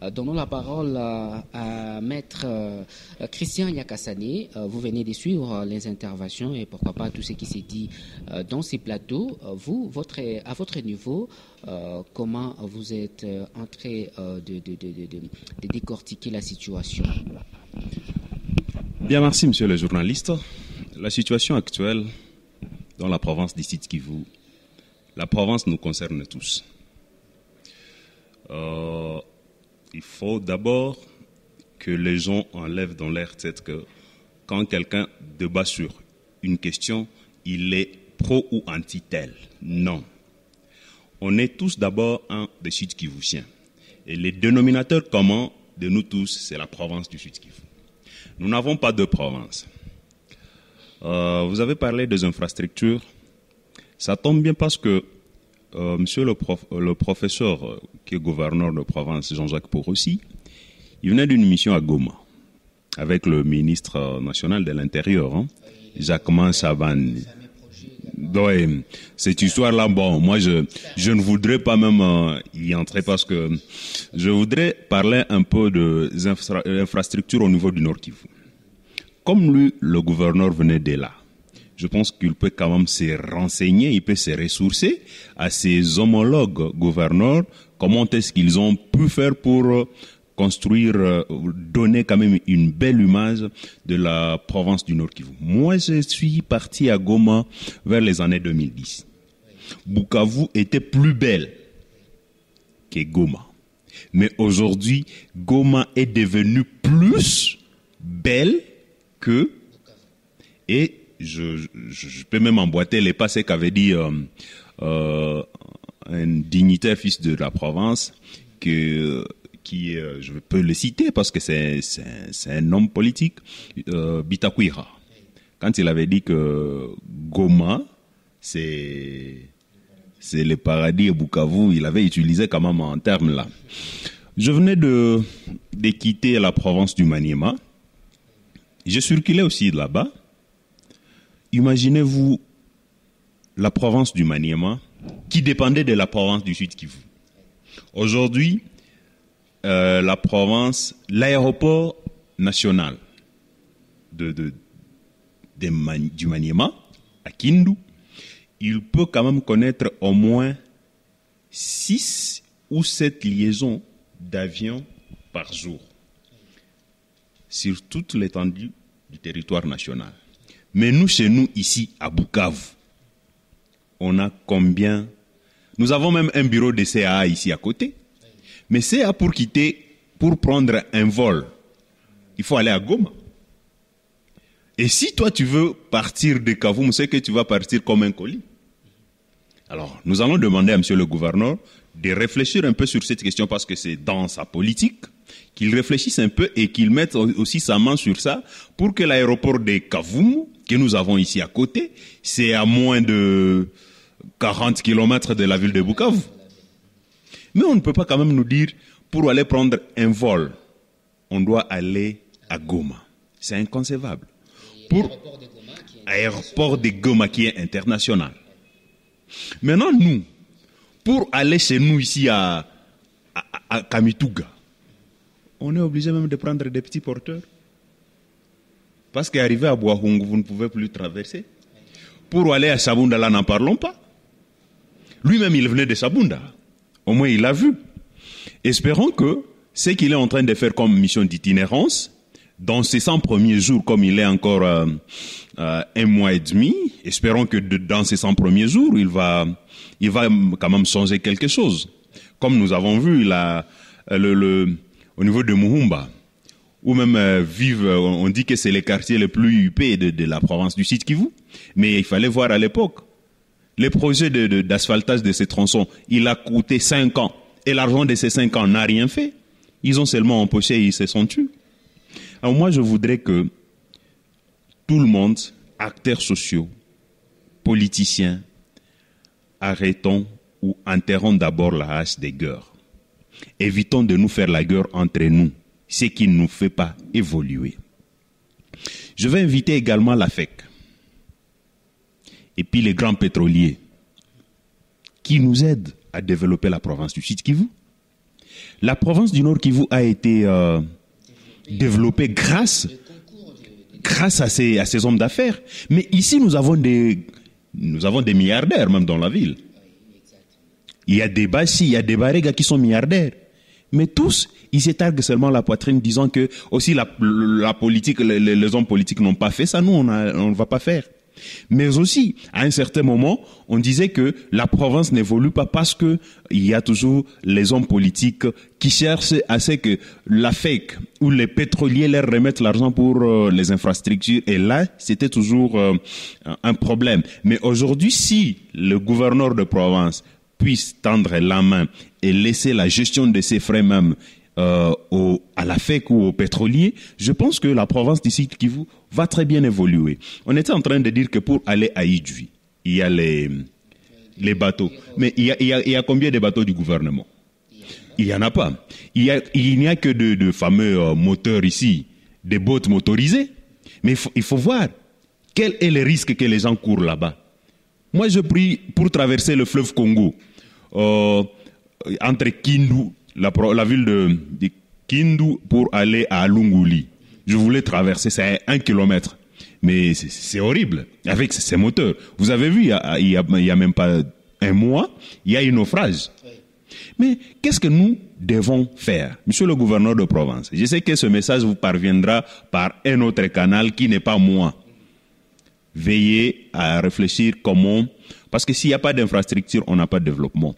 Donnons la parole à Maître Christian Nyakassane. Vous venez de suivre les interventions et pourquoi pas tout ce qui s'est dit dans ces plateaux. Vous, à votre niveau, comment vous êtes en train de décortiquer la situation? Bien, merci, monsieur le journaliste. La situation actuelle dans la province du Sud Kivu, la province nous concerne tous. Il faut d'abord que les gens enlèvent dans leur tête que quand quelqu'un débat sur une question, il est pro ou anti-tel. Non. On est tous d'abord un des Sud-Kivusiens. Et le dénominateur commun de nous tous, c'est la province du Sud-Kivu. Nous n'avons pas de province. Vous avez parlé des infrastructures. Ça tombe bien parce que monsieur le professeur qui est gouverneur de province, Jean-Jacques Porossi, il venait d'une mission à Goma avec le ministre national de l'Intérieur, Jacquemin Chabani. Oui, cette histoire-là, bon, moi je ne voudrais pas même y entrer parce que je voudrais parler un peu des infrastructures au niveau du Nord Kivu. Comme lui, le gouverneur venait de là, je pense qu'il peut quand même se renseigner, il peut se ressourcer à ses homologues gouverneurs, comment est-ce qu'ils ont pu faire pour construire, donner quand même une belle image de la province du Nord Kivu. Moi, je suis parti à Goma vers les années 2010. Bukavu était plus belle que Goma. Mais aujourd'hui, Goma est devenue plus belle que... Et je peux même emboîter les pas, ce qu'avait dit un dignitaire fils de la province, qui je peux le citer parce que c'est un homme politique, Bitakwira. Quand il avait dit que Goma, c'est le paradis et Bukavu, il avait utilisé quand même en termes là. Je venais de quitter la province du Maniema. Je circulais aussi là-bas. Imaginez-vous la province du Maniema qui dépendait de la province du Sud Kivu. Aujourd'hui, la province, l'aéroport national du Maniema, à Kindu, il peut quand même connaître au moins 6 ou 7 liaisons d'avions par jour sur toute l'étendue du territoire national. Mais nous, chez nous, ici, à Bukavu, on a combien? Nous avons même un bureau de CAA ici à côté. Mais CAA, pour prendre un vol, il faut aller à Goma. Et si toi, tu veux partir de Kavumu, c'est que tu vas partir comme un colis. Alors, nous allons demander à monsieur le gouverneur de réfléchir un peu sur cette question parce que c'est dans sa politique, qu'il réfléchisse un peu et qu'il mette aussi sa main sur ça pour que l'aéroport de Kavumu, que nous avons ici à côté, c'est à moins de 40 km de la ville de Bukavu. Mais on ne peut pas quand même nous dire, pour aller prendre un vol, on doit aller à Goma. C'est inconcevable. Pour l'aéroport de Goma qui est international. Maintenant, nous, pour aller chez nous ici à Kamituga, on est obligé même de prendre des petits porteurs. Parce qu'arrivé à Boahungu, vous ne pouvez plus traverser. Pour aller à Sabunda, là, n'en parlons pas. Lui-même, il venait de Sabunda. Au moins, il l'a vu. Espérons que ce qu'il est en train de faire comme mission d'itinérance, dans ces 100 premiers jours, comme il est encore un mois et demi, espérons que dans ces 100 premiers jours, il va quand même changer quelque chose. Comme nous avons vu là, au niveau de Muhumba, où même on dit que c'est le quartier le plus huppé de la province du Sud Kivu. Mais il fallait voir à l'époque. Le projet d'asphaltage de ces tronçons, il a coûté 5 ans. Et l'argent de ces 5 ans n'a rien fait. Ils ont seulement empoché et ils se sont tués. Alors moi, je voudrais que tout le monde, acteurs sociaux, politiciens, arrêtons ou enterrons d'abord la hache des guerres. Évitons de nous faire la guerre entre nous, ce qui ne nous fait pas évoluer. Je vais inviter également la FEC et puis les grands pétroliers qui nous aident à développer la province du Sud Kivu. La province du Nord Kivu a été développée grâce à ces hommes d'affaires. Mais ici, nous avons des milliardaires même dans la ville. Il y a des Bassi, il y a des Barega qui sont milliardaires. Mais tous, ils s'étarguent seulement la poitrine disant que aussi la politique, les hommes politiques n'ont pas fait ça, nous on ne va pas faire. Mais aussi, à un certain moment, on disait que la province n'évolue pas parce que il y a toujours les hommes politiques qui cherchent à ce que la FEC ou les pétroliers leur remettent l'argent pour les infrastructures. Et là, c'était toujours un problème. Mais aujourd'hui, si le gouverneur de province puisse tendre la main et laisser la gestion de ses frais même à la FEC ou aux pétroliers, je pense que la province d'ici Kivu va très bien évoluer. On était en train de dire que pour aller à Idjui, il y a les bateaux. Mais il y a combien de bateaux du gouvernement? Il n'y en a pas. Il n'y a que de fameux moteurs ici, des bottes motorisées. Mais il faut voir quel est le risque que les gens courent là-bas. Moi, je prie pour traverser le fleuve Congo, entre Kindu, la ville de Kindu, pour aller à Alunguli. Je voulais traverser, c'est 1 kilomètre. Mais c'est horrible, avec ces moteurs. Vous avez vu, il y a même pas un mois, il y a un naufrage. Mais qu'est-ce que nous devons faire, monsieur le gouverneur de province? Je sais que ce message vous parviendra par un autre canal qui n'est pas moi. Veillez à réfléchir comment, parce que s'il n'y a pas d'infrastructure, on n'a pas de développement.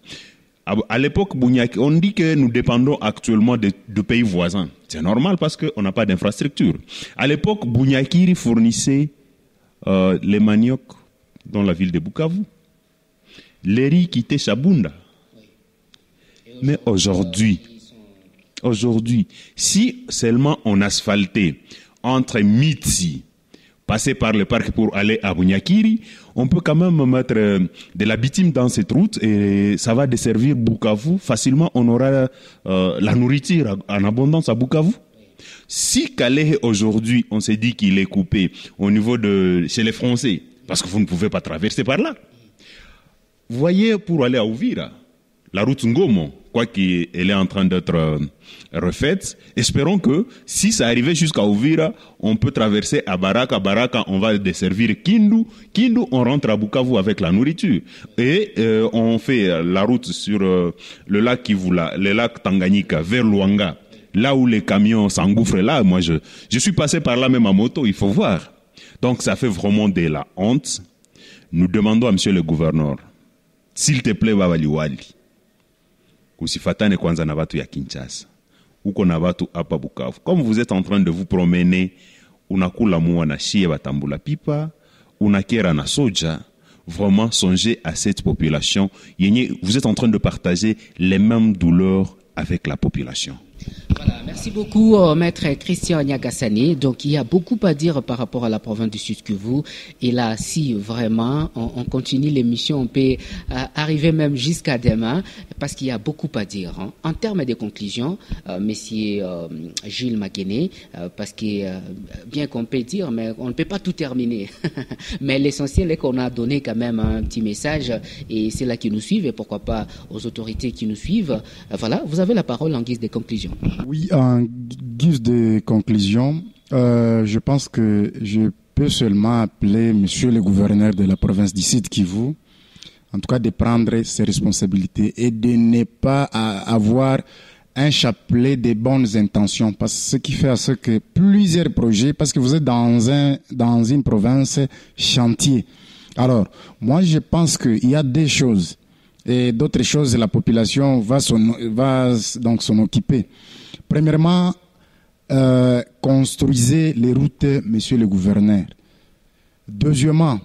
À l'époque, on dit que nous dépendons actuellement de pays voisins. C'est normal parce qu'on n'a pas d'infrastructure. À l'époque, Bunyakiri fournissait les maniocs dans la ville de Bukavu. Les riz quittaient Chabunda. Mais aujourd'hui, si seulement on asphaltait entre Mitsi, passer par le parc pour aller à Bunyakiri, on peut quand même mettre de la bitume dans cette route et ça va desservir Bukavu. Facilement, on aura la nourriture en abondance à Bukavu. Si Calais aujourd'hui, on s'est dit qu'il est coupé au niveau chez les Français, parce que vous ne pouvez pas traverser par là. Vous voyez, pour aller à Uvira, la route Ngomo, quoi qu'elle est en train d'être refaite, espérons que si ça arrivait jusqu'à Uvira, on peut traverser à Baraka. Baraka, on va desservir Kindu. Kindu, on rentre à Bukavu avec la nourriture. Et on fait la route sur le lac Kivu, le lac Tanganyika, vers Luanga. Là où les camions s'engouffrent, là, moi je suis passé par là même à moto, il faut voir. Donc ça fait vraiment de la honte. Nous demandons à monsieur le gouverneur, s'il te plaît, Babaliwali, usifatane kwanza na watu ya Kinshasa, uko na watu hapa Bukavu. Comme vous êtes en train de vous promener, unakula mua na shie batambula pipa, unakera na soja, vraiment songez à cette population. Vous êtes en train de partager les mêmes douleurs avec la population. Voilà, merci beaucoup, maître Christian Nyagassani. Donc, il y a beaucoup à dire par rapport à la province du Sud-Kivu. Et là, si vraiment on continue l'émission, on peut arriver même jusqu'à demain, parce qu'il y a beaucoup à dire. Hein. En termes de conclusion, monsieur Jules Maguené, parce que bien qu'on peut dire, mais on ne peut pas tout terminer. Mais l'essentiel est qu'on a donné quand même un petit message, et c'est là qui nous suivent, et pourquoi pas aux autorités qui nous suivent. Voilà, vous avez la parole en guise de conclusion. Oui, en guise de conclusion, je pense que je peux seulement appeler monsieur le gouverneur de la province du Sud Kivu, en tout cas de prendre ses responsabilités et de ne pas avoir un chapelet de bonnes intentions, parce que ce qui fait à ce que plusieurs projets, parce que vous êtes dans une province chantier. Alors, moi je pense qu'il y a des choses et d'autres choses, la population va donc s'en occuper. Premièrement, construisez les routes, monsieur le gouverneur. Deuxièmement,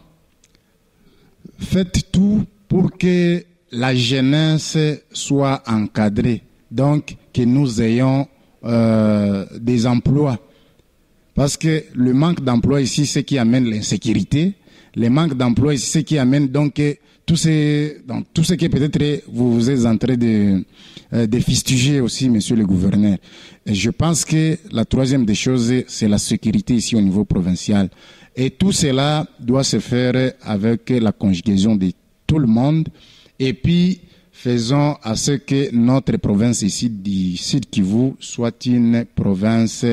faites tout pour que la jeunesse soit encadrée, donc que nous ayons des emplois. Parce que le manque d'emploi ici, c'est ce qui amène l'insécurité. Le manque d'emploi ici, c'est ce qui amène donc tout ce que peut-être vous êtes en train de fustiger aussi, monsieur le gouverneur. Et je pense que la troisième des choses, c'est la sécurité ici au niveau provincial. Et tout cela doit se faire avec la conjugaison de tout le monde. Et puis, faisons à ce que notre province ici du Sud Kivu soit une province,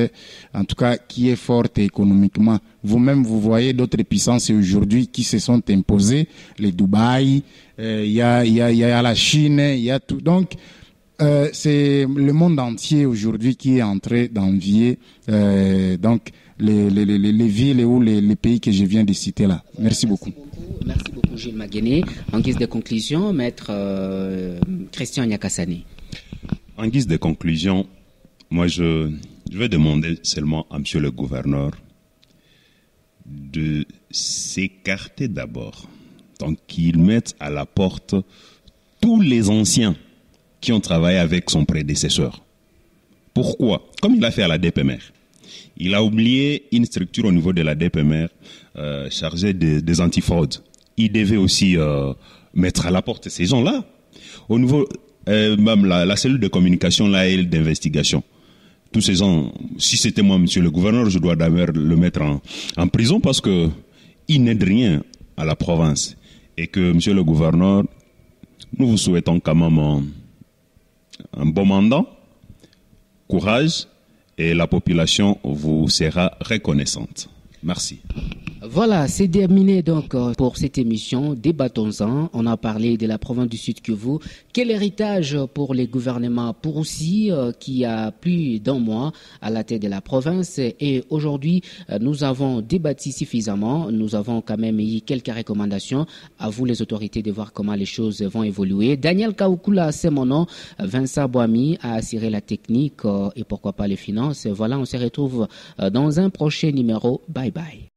en tout cas, qui est forte économiquement. Vous-même, vous voyez d'autres puissances aujourd'hui qui se sont imposées, les Dubaï, il y a la Chine, il y a tout. Donc, c'est le monde entier aujourd'hui qui est en train d'envier donc les villes ou les pays que je viens de citer là. Merci beaucoup. Merci beaucoup, Gilles Maguéné. En guise de conclusion, maître Christian Nyakassani. En guise de conclusion, moi je vais demander seulement à monsieur le gouverneur de s'écarter d'abord. Donc qu'il mette à la porte tous les anciens qui ont travaillé avec son prédécesseur. Pourquoi? Comme il a fait à la DPMR. Il a oublié une structure au niveau de la DPMR chargée des antifraudes. Il devait aussi mettre à la porte ces gens-là. Au niveau, même la cellule de communication là et d'investigation. Tous ces gens, si c'était moi, monsieur le gouverneur, je dois d'abord le mettre en prison parce que il n'aide rien à la province. Et que, monsieur le gouverneur, nous vous souhaitons quand même un bon mandat, courage, et la population vous sera reconnaissante. Merci. Voilà, c'est terminé donc pour cette émission. Débattons-en. On a parlé de la province du Sud Kivu. Quel héritage pour les gouvernements Pouroussi qui a plus d'un mois à la tête de la province. Et aujourd'hui, nous avons débattu suffisamment. Nous avons quand même eu quelques recommandations. À vous les autorités de voir comment les choses vont évoluer. Daniel Kaoukula, c'est mon nom. Vincent Boami a assuré la technique et pourquoi pas les finances. Voilà, on se retrouve dans un prochain numéro. Bye bye.